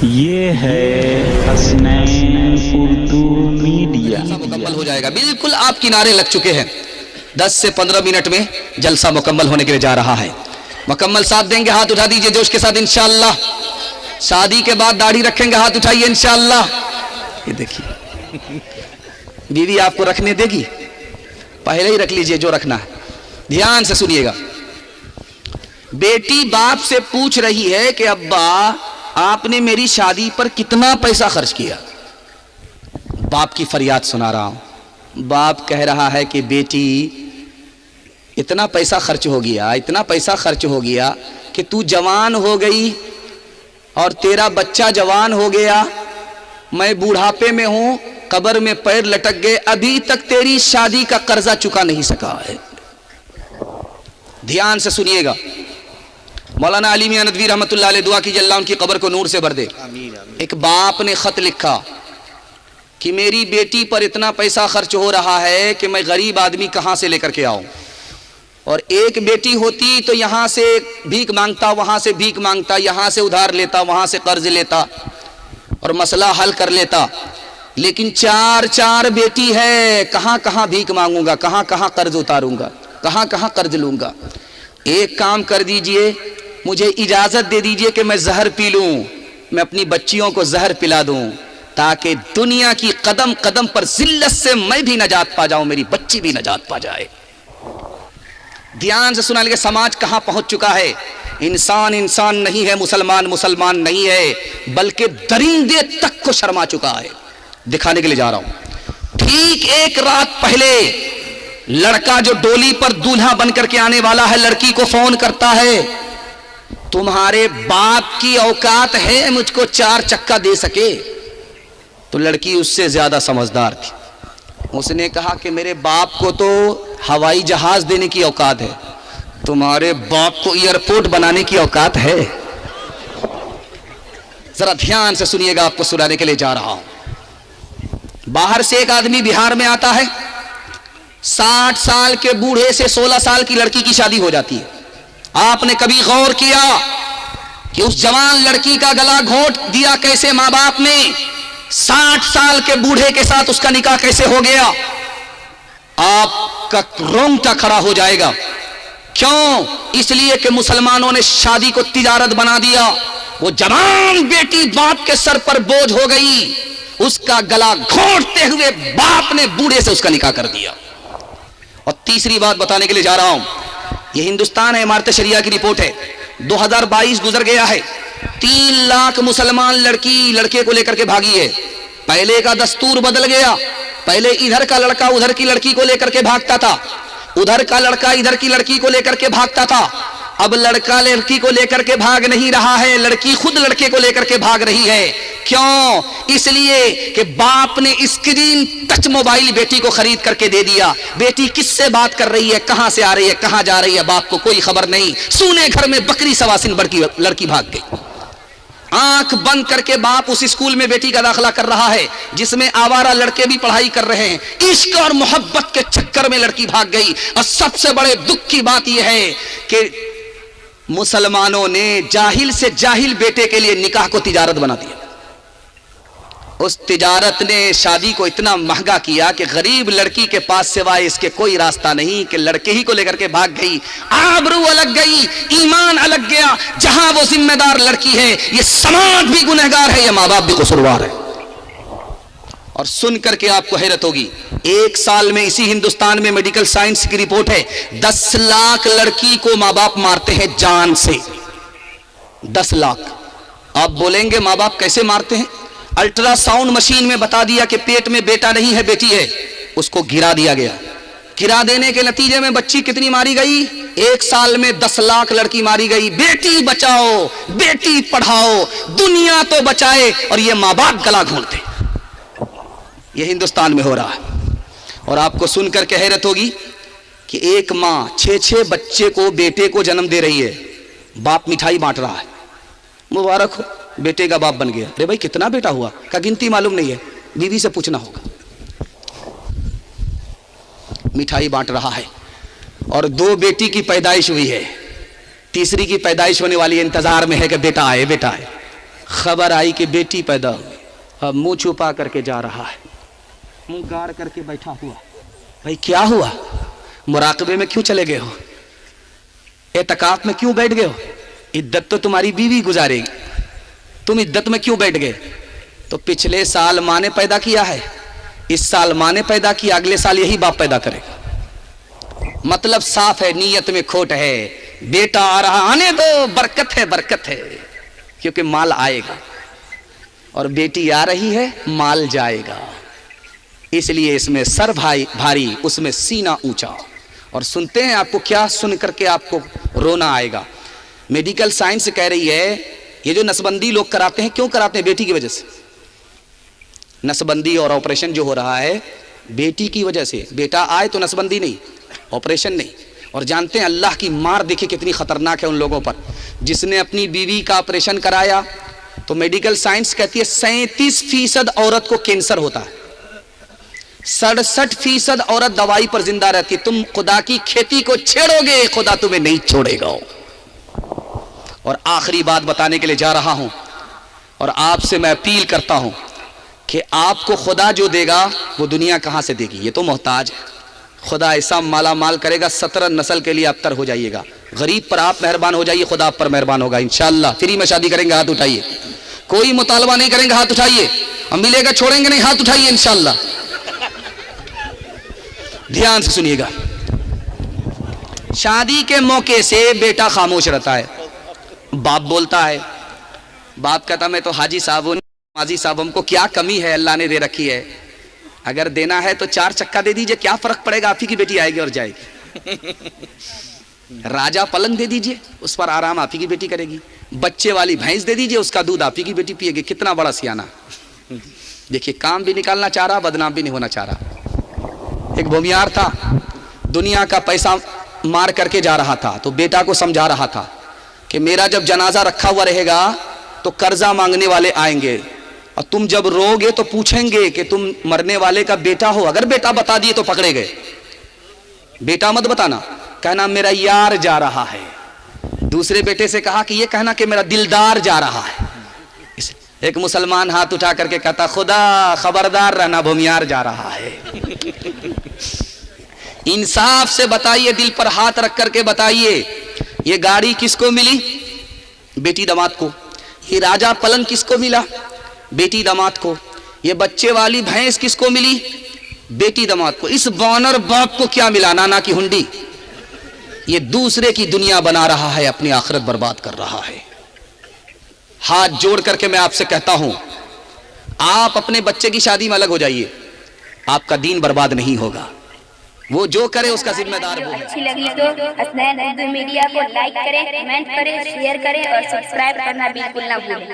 یہ ہے حسنین اردو میڈیا۔ مکمل ہو جائے گا، بالکل آپ کنارے لگ چکے ہیں۔ 10 سے 15 منٹ میں جلسہ مکمل ہونے کے لیے جا رہا ہے۔ مکمل ساتھ دیں گے، ہاتھ اٹھا دیجئے جوش کے ساتھ انشاءاللہ۔ شادی کے بعد داڑھی رکھیں گے، ہاتھ اٹھائیے انشاءاللہ۔ یہ دیکھیے بیوی آپ کو رکھنے دے گی؟ پہلے ہی رکھ لیجئے جو رکھنا ہے۔ دھیان سے سنیے گا۔ بیٹی باپ سے پوچھ رہی ہے کہ ابا آپ نے میری شادی پر کتنا پیسہ خرچ کیا؟ باپ کی فریاد سنا رہا ہوں۔ باپ کہہ رہا ہے کہ بیٹی اتنا پیسہ خرچ ہو گیا، اتنا پیسہ خرچ ہو گیا کہ تو جوان ہو گئی اور تیرا بچہ جوان ہو گیا، میں بوڑھاپے میں ہوں، قبر میں پیر لٹک گئے، ابھی تک تیری شادی کا قرضہ چکا نہیں سکا ہے۔ دھیان سے سنیے گا۔ مولانا علی میاں ندوی رحمت اللہ علیہ دعا کیجئے اللہ ان کی قبر کو نور سے بھر دے۔ ایک باپ نے خط لکھا کہ میری بیٹی پر اتنا پیسہ خرچ ہو رہا ہے کہ میں غریب آدمی کہاں سے لے کر کے آؤں، اور ایک بیٹی ہوتی تو یہاں سے بھیک مانگتا، وہاں سے بھیک مانگتا، یہاں سے ادھار لیتا، وہاں سے قرض لیتا اور مسئلہ حل کر لیتا، لیکن چار بیٹی ہے، کہاں کہاں بھیک مانگوں گا، کہاں کہاں قرض اتاروں گا، کہاں کہاں قرض لوں گا۔ ایک کام کر دیجئے، مجھے اجازت دے دیجئے کہ میں زہر پی لوں، میں اپنی بچیوں کو زہر پلا دوں، تاکہ دنیا کی قدم قدم پر ذلت سے میں بھی نجات پا جاؤں، میری بچی بھی نجات پا جائے۔ دھیان سے سنا لیں، سماج کہاں پہنچ چکا ہے۔ انسان انسان نہیں ہے، مسلمان مسلمان نہیں ہے، بلکہ درندے تک کو شرما چکا ہے۔ دکھانے کے لیے جا رہا ہوں۔ ٹھیک ایک رات پہلے لڑکا جو ڈولی پر دولہا بن کر کے آنے والا ہے، لڑکی کو فون کرتا ہے، تمہارے باپ کی اوقات ہے مجھ کو 4 چکا دے سکے؟ تو لڑکی اس سے زیادہ سمجھدار تھی، اس نے کہا کہ میرے باپ کو تو ہوائی جہاز دینے کی اوقات ہے، تمہارے باپ کو ایئرپورٹ بنانے کی اوقات ہے؟ ذرا دھیان سے سنیے گا، آپ کو سنانے کے لیے جا رہا ہوں۔ باہر سے ایک آدمی بہار میں آتا ہے، 60 سال کے بوڑھے سے 16 سال کی لڑکی کی شادی ہو جاتی ہے۔ آپ نے کبھی غور کیا کہ اس جوان لڑکی کا گلا گھونٹ دیا کیسے ماں باپ نے؟ 60 سال کے بوڑھے کے ساتھ اس کا نکاح کیسے ہو گیا؟ آپ کا رونگٹا کھڑا ہو جائے گا۔ کیوں؟ اس لیے کہ مسلمانوں نے شادی کو تجارت بنا دیا۔ وہ جوان بیٹی باپ کے سر پر بوجھ ہو گئی، اس کا گلا گھونٹتے ہوئے باپ نے بوڑھے سے اس کا نکاح کر دیا۔ اور تیسری بات بتانے کے لیے جا رہا ہوں، یہ ہندوستان ہے، امارت شریعہ کی رپورٹ ہے، 2022 گزر گیا ہے، 3 لاکھ مسلمان لڑکی لڑکے کو لے کر کے بھاگی ہے۔ پہلے کا دستور بدل گیا، پہلے ادھر کا لڑکا ادھر کی لڑکی کو لے کر کے بھاگتا تھا، ادھر کا لڑکا ادھر کی لڑکی کو لے کر کے بھاگتا تھا۔ اب لڑکا لڑکی کو لے کر کے بھاگ نہیں رہا ہے، لڑکی خود لڑکے کو لے کر کے بھاگ رہی ہے۔ کیوں؟ اس لیے کہ باپ نے اسکرین ٹچ موبائل بیٹی کو خرید کر کے دے دیا۔ بیٹی کس سے بات کر رہی ہے، کہاں سے آ رہی ہے، کہاں جا رہی ہے، باپ کو کوئی خبر نہیں۔ سونے گھر میں بکری سواسن لڑکی بھاگ گئی۔ آنکھ بند کر کے باپ اس اسکول میں بیٹی کا داخلہ کر رہا ہے جس میں آوارہ لڑکے بھی پڑھائی کر رہے ہیں۔ عشق اور محبت کے چکر میں لڑکی بھاگ گئی۔ اور سب سے بڑے دکھ کی بات یہ ہے کہ مسلمانوں نے جاہل سے جاہل بیٹے کے لیے نکاح کو تجارت بنا دیا۔ اس تجارت نے شادی کو اتنا مہنگا کیا کہ غریب لڑکی کے پاس سوائے اس کے کوئی راستہ نہیں کہ لڑکے ہی کو لے کر کے بھاگ گئی۔ آبرو الگ گئی، ایمان الگ گیا۔ جہاں وہ ذمہ دار لڑکی ہے، یہ سماج بھی گنہگار ہے، یہ ماں باپ بھی قصوروار ہے۔ اور سن کر کے آپ کو حیرت ہوگی، 1 سال میں اسی ہندوستان میں میڈیکل سائنس کی رپورٹ ہے، 10 لاکھ لڑکی کو ماں باپ مارتے ہیں جان سے۔ 10 لاکھ۔ آپ بولیں گے ماں باپ کیسے مارتے ہیں؟ الٹرا ساؤنڈ مشین میں بتا دیا کہ پیٹ میں بیٹا نہیں ہے بیٹی ہے، اس کو گرا دیا گیا۔ گرا دینے کے نتیجے میں بچی کتنی ماری گئی؟ 1 سال میں 10 لاکھ لڑکی ماری گئی۔ بیٹی بچاؤ، بیٹی پڑھاؤ، دنیا تو بچائے، اور یہ ماں باپ گلا گھونٹتے۔ یہ ہندوستان میں ہو رہا ہے۔ اور آپ کو سن کر کے حیرت ہوگی کہ ایک ماں 6 بچے کو، بیٹے کو جنم دے رہی ہے، باپ مٹھائی بانٹ رہا ہے، مبارک ہو بیٹے کا باپ بن گیا۔ ارے بھائی کتنا بیٹا ہوا کا گنتی معلوم نہیں ہے، بیوی سے پوچھنا ہوگا۔ مٹھائی بانٹ رہا ہے، اور 2 بیٹی کی پیدائش ہوئی ہے، تیسری کی پیدائش ہونے والی انتظار میں ہے کہ بیٹا آئے بیٹا آئے۔ خبر آئی کہ بیٹی پیدا ہوئی، اب منہ چھپا کر کے جا رہا ہے، منہ گاڑ کر کے بیٹھا ہوا، بھائی کیا ہوا؟ مراقبے میں کیوں چلے گئے ہو؟ اعتکاف میں کیوں بیٹھ گئے ہو؟ عدت تو تمہاری بیوی گزارے گی، تم عدت میں کیوں بیٹھ گئے؟ تو پچھلے سال ماں نے پیدا کیا ہے، اس سال ماں نے پیدا کیا، اگلے سال یہی باپ پیدا کرے گا۔ مطلب صاف ہے، نیت میں کھوٹ ہے۔ بیٹا آ رہا، آنے دو، برکت ہے، برکت ہے، کیونکہ مال آئے گا، اور بیٹی آ رہی ہے، مال جائے گا، اس لیے اس میں سر بھاری، اس میں سینہ اونچا۔ اور سنتے ہیں، آپ کو کیا سن کر کے آپ کو رونا آئے گا؟ میڈیکل سائنس کہہ رہی ہے یہ جو نسبندی لوگ کراتے ہیں، کیوں کراتے ہیں؟ بیٹی کی وجہ سے۔ نسبندی اور آپریشن جو ہو رہا ہے بیٹی کی وجہ سے، بیٹا آئے تو نسبندی نہیں، آپریشن نہیں۔ اور جانتے ہیں اللہ کی مار دیکھیں کتنی خطرناک ہے ان لوگوں پر، جس نے اپنی بیوی کا آپریشن کرایا تو میڈیکل سائنس کہتی ہے 37% عورت کو کینسر ہوتا ہے، 67% عورت دوائی پر زندہ رہتی ہے۔ تم خدا کی کھیتی کو چھیڑو گے، خدا تمہیں نہیں چھوڑے گا۔ اور آخری بات بتانے کے لیے جا رہا ہوں، اور آپ سے میں اپیل کرتا ہوں کہ آپ کو خدا جو دے گا وہ دنیا کہاں سے دے گی؟ یہ تو محتاج ہے۔ خدا ایسا مالا مال کرے گا، 17 نسل کے لیے ابتر ہو جائیے گا۔ غریب پر آپ مہربان ہو جائیے، خدا آپ پر مہربان ہوگا انشاءاللہ۔ فری میں شادی کریں گے، ہاتھ اٹھائیے۔ کوئی مطالبہ نہیں کریں گے، ہاتھ اٹھائیے۔ ہم ملے گا چھوڑیں گے نہیں، ہاتھ اٹھائیے انشاءاللہ۔ دھیان سے سنیے گا، شادی کے موقع سے بیٹا خاموش رہتا ہے، باپ بولتا ہے، باپ کہتا میں تو حاجی صاحب ہوں، ماضی صاحب، ہم کو کیا کمی ہے اللہ نے دے رکھی ہے، اگر دینا ہے تو 4 چکا دے دیجئے، کیا فرق پڑے گا، آپ ہی کی بیٹی آئے گی اور جائے گی۔ راجہ پلنگ دے دیجئے، اس پر آرام آپ ہی کی بیٹی کرے گی۔ بچے والی بھینس دے دیجئے، اس کا دودھ آپ ہی کی بیٹی پیے گی۔ کتنا بڑا سیانہ! دیکھیے، کام بھی نکالنا چاہ رہا، بدنام بھی نہیں ہونا چاہ رہا۔ ایک بھومیار تھا، دنیا کا پیسہ مار کر کے جا رہا تھا، تو بیٹا کو سمجھا رہا تھا کہ میرا جب جنازہ رکھا ہوا رہے گا تو قرضہ مانگنے والے آئیں گے، اور تم جب رو گے تو پوچھیں گے کہ تم مرنے والے کا بیٹا ہو۔ اگر بیٹا بتا دیے تو پکڑے گئے، بیٹا مت بتانا، کہنا میرا یار جا رہا ہے۔ دوسرے بیٹے سے کہا کہ یہ کہنا کہ میرا دلدار جا رہا ہے۔ ایک مسلمان ہاتھ اٹھا کر کے کہتا خدا خبردار رہنا، بھومیار جا رہا ہے۔ انصاف سے بتائیے، دل پر ہاتھ رکھ کر کے بتائیے، یہ گاڑی کس کو ملی؟ بیٹی داماد کو۔ یہ راجہ پلنگ کس کو ملا؟ بیٹی داماد کو۔ یہ بچے والی بھینس کس کو ملی؟ بیٹی داماد کو۔ اس بانر باپ کو کیا ملا؟ نانا کی ہنڈی۔ یہ دوسرے کی دنیا بنا رہا ہے، اپنی آخرت برباد کر رہا ہے۔ ہاتھ جوڑ کر کے میں آپ سے کہتا ہوں، آپ اپنے بچے کی شادی میں الگ ہو جائیے، آپ کا دین برباد نہیں ہوگا۔ وہ جو کرے اس کا ذمہ دار وہ ہے۔ اچھی لگی تو حسنین اردو میڈیا کو لائک کریں، کمنٹ کریں، شیئر کریں اور سبسکرائب کرنا بالکل نہ بھولیں۔